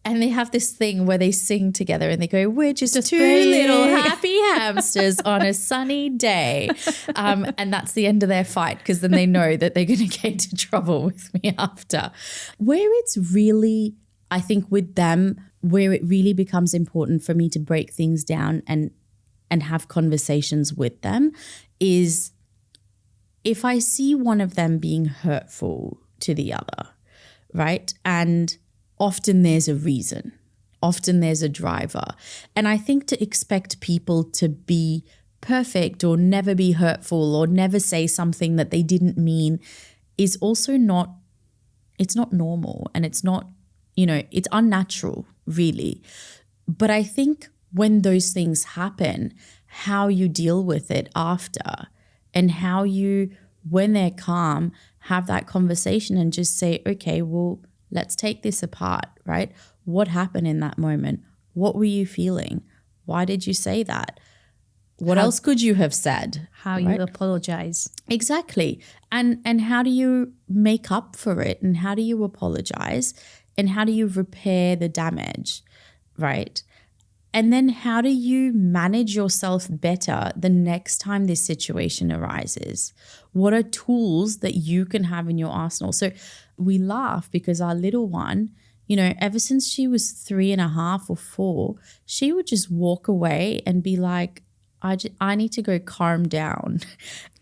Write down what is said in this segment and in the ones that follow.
And they have this thing where they sing together and they go, we're just two little happy hamsters on a sunny day. And that's the end of their fight, because then they know that they're going to get into trouble with me after. Where it's really, I think with them, where it really becomes important for me to break things down and have conversations with them is if I see one of them being hurtful to the other, right? And often there's a reason. Often there's a driver. And I think to expect people to be perfect or never be hurtful or never say something that they didn't mean is also not, it's not normal, and it's not, it's unnatural really. But I think when those things happen, how you deal with it after and how you, when they're calm, have that conversation and just say, okay, well, let's take this apart, right? What happened in that moment? What were you feeling? Why did you say that? What else could you have said? How you apologize. Exactly. And how do you make up for it? And how do you apologize? And how do you repair the damage, right? And then how do you manage yourself better the next time this situation arises? What are tools that you can have in your arsenal? So we laugh because our little one, ever since she was 3.5 or 4, she would just walk away and be like, I need to go calm down.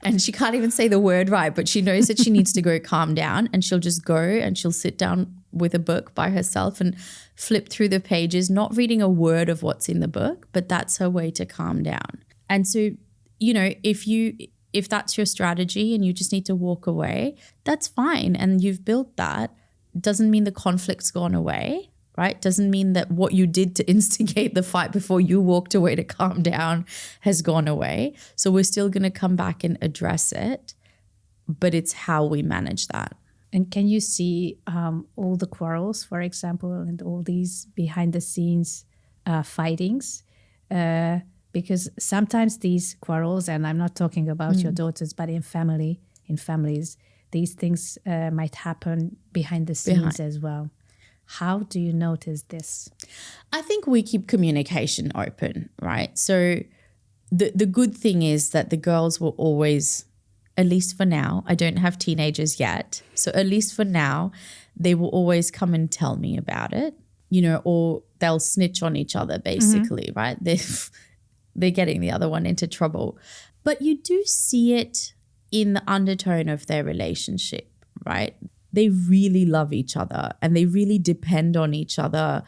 And she can't even say the word right, but she knows that she needs to go calm down, and she'll just go and she'll sit down with a book by herself and flip through the pages, not reading a word of what's in the book, but that's her way to calm down. And so, if that's your strategy and you just need to walk away, that's fine. And you've built that. Doesn't mean the conflict's gone away, right? Doesn't mean that what you did to instigate the fight before you walked away to calm down has gone away. So we're still going to come back and address it, but it's how we manage that. And can you see all the quarrels, for example, and all these behind the scenes fightings? Because sometimes these quarrels, and I'm not talking about your daughters, but in families, these things might happen behind the scenes as well. How do you notice this? I think we keep communication open, right? So the good thing is that the girls will always, at least for now, I don't have teenagers yet, so at least for now, they will always come and tell me about it, or they'll snitch on each other basically, right? They're getting the other one into trouble. But you do see it in the undertone of their relationship, right? They really love each other and they really depend on each other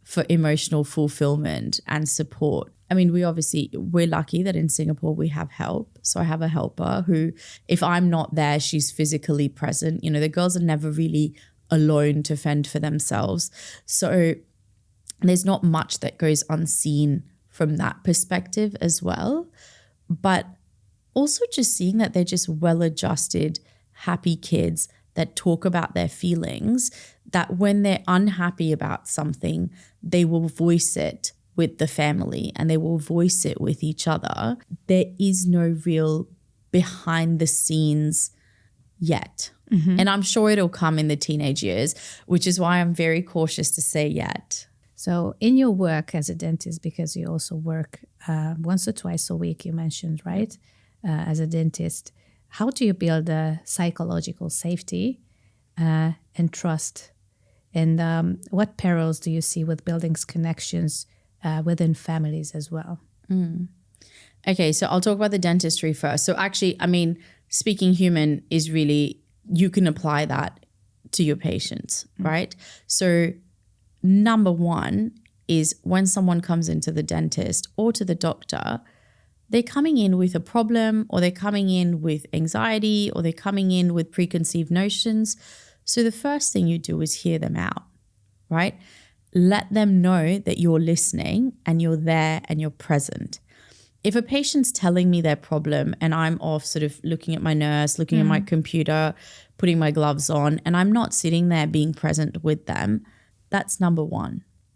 for emotional fulfillment and support. I mean, we're lucky that in Singapore we have help. So I have a helper who, if I'm not there, she's physically present. The girls are never really alone to fend for themselves. So there's not much that goes unseen from that perspective as well. But also just seeing that they're just well-adjusted, happy kids that talk about their feelings, that when they're unhappy about something, they will voice it with the family and they will voice it with each other. There is no real behind the scenes yet. And I'm sure it'll come in the teenage years, which is why I'm very cautious to say yet. So in your work as a dentist, because you also work once or twice a week, you mentioned, right? As a dentist, how do you build a psychological safety and trust? And what perils do you see with building connections within families as well? Okay, so I'll talk about the dentistry first. So actually, speaking human is really, you can apply that to your patients, right? So number one is when someone comes into the dentist or to the doctor, they're coming in with a problem, or they're coming in with anxiety, or they're coming in with preconceived notions. So the first thing you do is hear them out, right? Let them know that you're listening and you're there and you're present. If a patient's telling me their problem and I'm off sort of looking at my nurse, looking at my computer, putting my gloves on, and I'm not sitting there being present with them, that's number one.